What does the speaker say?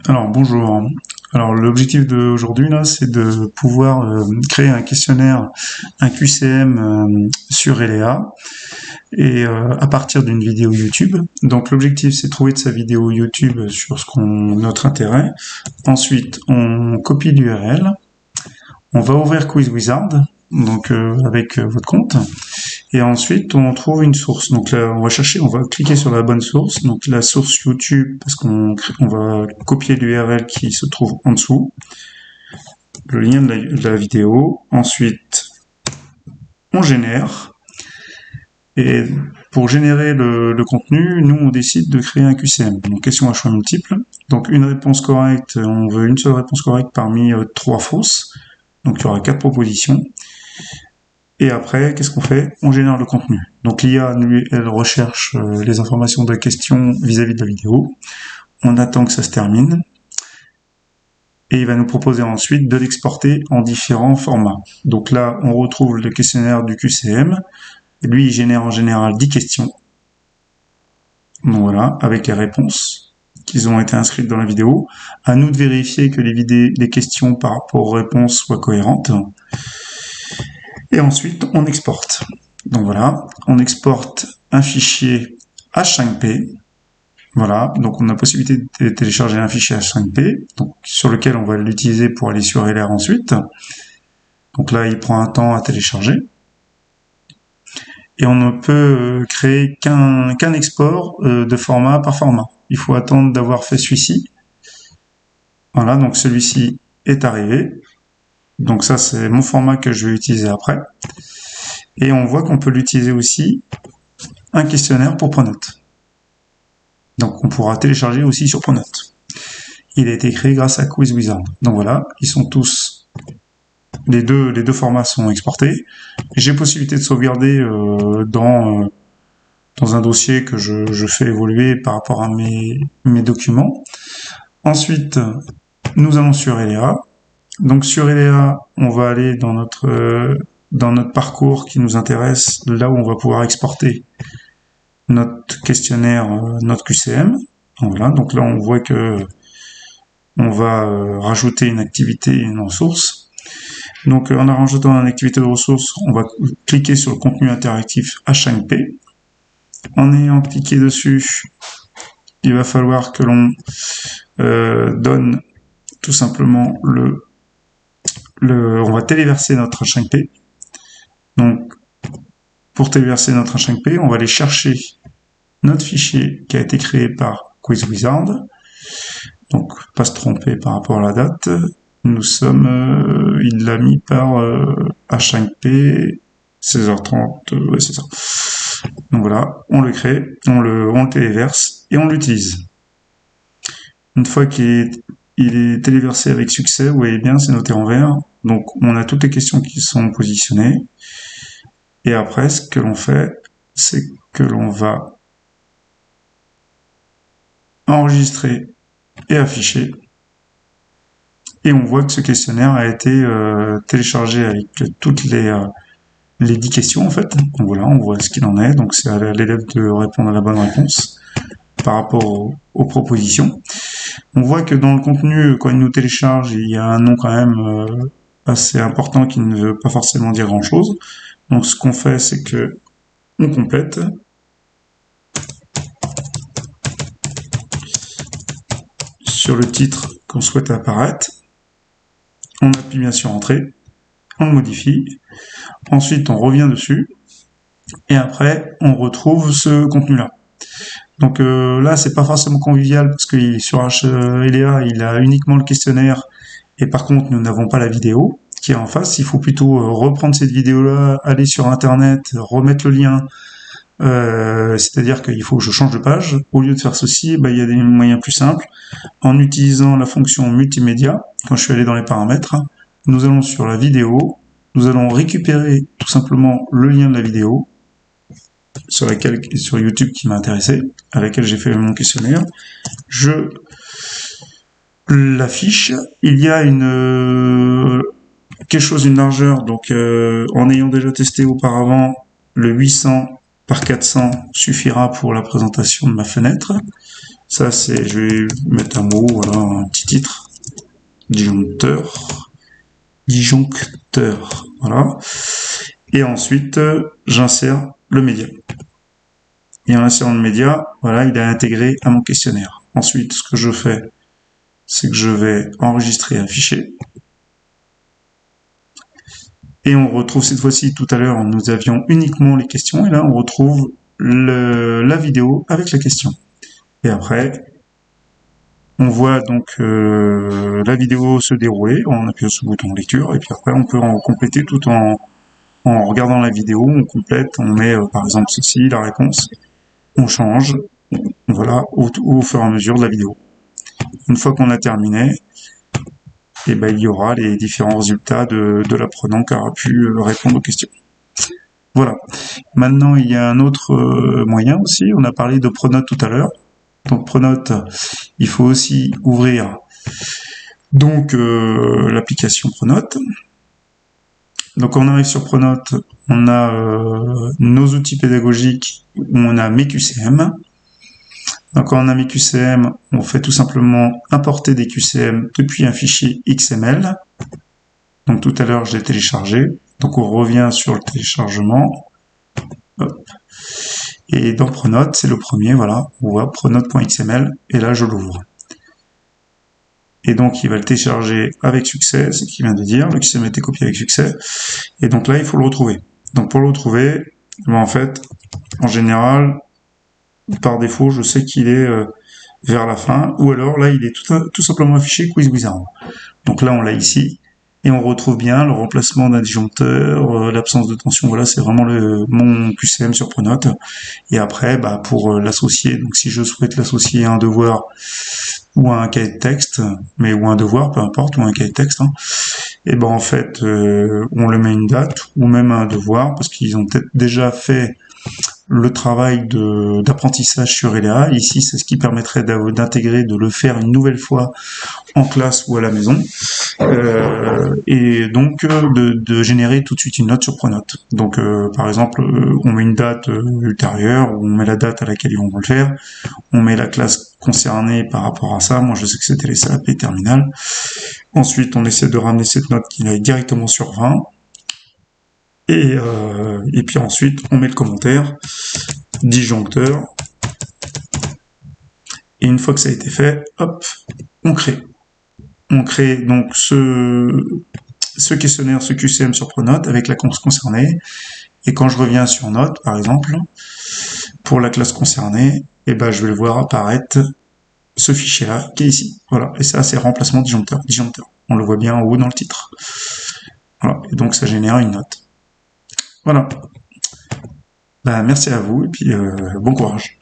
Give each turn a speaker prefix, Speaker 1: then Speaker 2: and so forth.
Speaker 1: Alors bonjour. Alors l'objectif d'aujourd'hui là, c'est de pouvoir créer un questionnaire, un QCM sur Elea et à partir d'une vidéo YouTube. Donc l'objectif c'est de trouver de sa vidéo YouTube sur notre intérêt. Ensuite on copie l'URL, on va ouvrir Quiz Wizard donc avec votre compte. Et ensuite, on trouve une source. Donc là, on va cliquer sur la bonne source. Donc la source YouTube, parce qu'on va copier l'URL qui se trouve en dessous, le lien de la vidéo. Ensuite, on génère. Et pour générer le contenu, nous, on décide de créer un QCM. Donc question à choix multiples. Donc une réponse correcte, on veut une seule réponse correcte parmi 3 fausses. Donc il y aura 4 propositions. Et après, qu'est-ce qu'on fait? On génère le contenu. Donc l'IA, elle recherche les informations de la question vis-à-vis de la vidéo. On attend que ça se termine. Et il va nous proposer ensuite de l'exporter en différents formats. Donc là, on retrouve le questionnaire du QCM. Lui, il génère en général 10 questions. Donc voilà, avec les réponses qui ont été inscrites dans la vidéo. À nous de vérifier que les questions par rapport aux réponses soient cohérentes. Et ensuite, on exporte. Donc voilà, on exporte un fichier H5P. Voilà, donc on a la possibilité de télécharger un fichier H5P, donc, sur lequel on va l'utiliser pour aller sur LR ensuite. Donc là, il prend un temps à télécharger. Et on ne peut créer qu'un export de format par format. Il faut attendre d'avoir fait celui-ci. Voilà, donc celui-ci est arrivé. Donc ça, c'est mon format que je vais utiliser après. Et on voit qu'on peut l'utiliser aussi un questionnaire pour Pronote. Donc on pourra télécharger aussi sur Pronote. Il a été créé grâce à Quiz Wizard. Donc voilà, ils sont tous, les deux formats sont exportés. J'ai possibilité de sauvegarder dans un dossier que je fais évoluer par rapport à mes documents. Ensuite, nous allons sur Elea. Donc sur Elea, on va aller dans notre parcours qui nous intéresse, là où on va pouvoir exporter notre questionnaire, notre QCM. Voilà, donc là on voit que on va rajouter une activité et une ressource. Donc en rajoutant une activité de ressource, on va cliquer sur le contenu interactif H5P. En ayant cliqué dessus, il va falloir que l'on donne tout simplement on va téléverser notre H5P. Donc, pour téléverser notre H5P, on va aller chercher notre fichier qui a été créé par Quiz Wizard. Donc, pas se tromper par rapport à la date. Nous sommes, il l'a mis par H5P 16h30, ouais, c'est ça. Donc voilà, on le crée, on le téléverse et on l'utilise. Une fois qu'il est téléversé avec succès, vous voyez bien, c'est noté en vert. Donc, on a toutes les questions qui sont positionnées. Et après, ce que l'on fait, c'est que l'on va enregistrer et afficher. Et on voit que ce questionnaire a été téléchargé avec toutes les 10 questions, en fait. Donc voilà, on voit ce qu'il en est. Donc, c'est à l'élève de répondre à la bonne réponse par rapport aux propositions. On voit que dans le contenu, quand il nous télécharge, il y a un nom quand même assez important qui ne veut pas forcément dire grand-chose. Donc ce qu'on fait, c'est que on complète. Sur le titre qu'on souhaite apparaître. On appuie bien sur Entrée. On le modifie. Ensuite, on revient dessus. Et après, on retrouve ce contenu-là. Donc là, c'est pas forcément convivial parce que sur Elea, il a uniquement le questionnaire et par contre, nous n'avons pas la vidéo qui est en face. Il faut plutôt reprendre cette vidéo-là, aller sur Internet, remettre le lien. C'est-à-dire qu'il faut que je change de page. Au lieu de faire ceci, il y a des moyens plus simples. En utilisant la fonction multimédia, quand je suis allé dans les paramètres, nous allons sur la vidéo, nous allons récupérer tout simplement le lien de la vidéo sur YouTube qui m'a intéressé, à laquelle j'ai fait mon questionnaire. Je l'affiche. Il y a une largeur, donc en ayant déjà testé auparavant, le 800 par 400 suffira pour la présentation de ma fenêtre. Ça, c'est, je vais mettre un mot, voilà, un petit titre. Disjoncteur, voilà. Et ensuite, j'insère le média. Et en insérant le média, voilà, il est intégré à mon questionnaire. Ensuite, ce que je fais, c'est que je vais enregistrer un fichier. Et on retrouve cette fois-ci, tout à l'heure, nous avions uniquement les questions, et là, on retrouve la vidéo avec la question. Et après, on voit donc la vidéo se dérouler en appuyant sur le bouton lecture, et puis après, on peut en compléter tout en regardant la vidéo, on complète, on met par exemple ceci, la réponse, on change, voilà, au fur et à mesure de la vidéo. Une fois qu'on a terminé, et ben, il y aura les différents résultats de l'apprenant qui aura pu répondre aux questions. Voilà. Maintenant, il y a un autre moyen aussi. On a parlé de Pronote tout à l'heure. Donc Pronote, il faut aussi ouvrir donc l'application Pronote. Donc on arrive sur Pronote, on a nos outils pédagogiques où on a mes QCM. Donc quand on a mes QCM, on fait tout simplement importer des QCM depuis un fichier XML. Donc tout à l'heure, je l'ai téléchargé. Donc on revient sur le téléchargement. Hop. Et dans Pronote, c'est le premier, voilà, on voit pronote.xml, et là je l'ouvre. Et donc il va le télécharger avec succès, c'est ce qu'il vient de dire, le QCM a été copié avec succès. Et donc là, il faut le retrouver. Donc pour le retrouver, ben en fait, en général, par défaut, je sais qu'il est vers la fin, ou alors là, il est tout simplement affiché Quiz Wizard. Donc là, on l'a ici, et on retrouve bien le remplacement d'un disjoncteur, l'absence de tension, voilà, c'est vraiment mon QCM sur Pronote. Et après, bah, pour l'associer, donc si je souhaite l'associer à un devoir ou à un cahier de texte, mais ou un devoir, peu importe, ou un cahier de texte, hein, et ben en fait, on le met une date, ou même un devoir, parce qu'ils ont peut-être déjà fait le travail d'apprentissage sur LA. Ici, c'est ce qui permettrait d'intégrer, de le faire une nouvelle fois en classe ou à la maison, et donc de générer tout de suite une note sur Pronote. Donc par exemple, on met une date ultérieure, on met la date à laquelle ils vont le faire, on met la classe concernée par rapport à ça. Moi, je sais que c'était les CAP terminales. Ensuite, on essaie de ramener cette note qui aille directement sur 20. Et puis ensuite, on met le commentaire, disjoncteur. Et une fois que ça a été fait, hop, on crée. On crée donc ce questionnaire, ce QCM sur Pronote avec la classe concernée. Et quand je reviens sur Note, par exemple, pour la classe concernée, et ben, je vais le voir apparaître ce fichier-là qui est ici. Voilà. Et ça, c'est remplacement disjoncteur. On le voit bien en haut dans le titre. Voilà. Et donc, ça génère une note. Voilà. Ben, merci à vous et puis bon courage.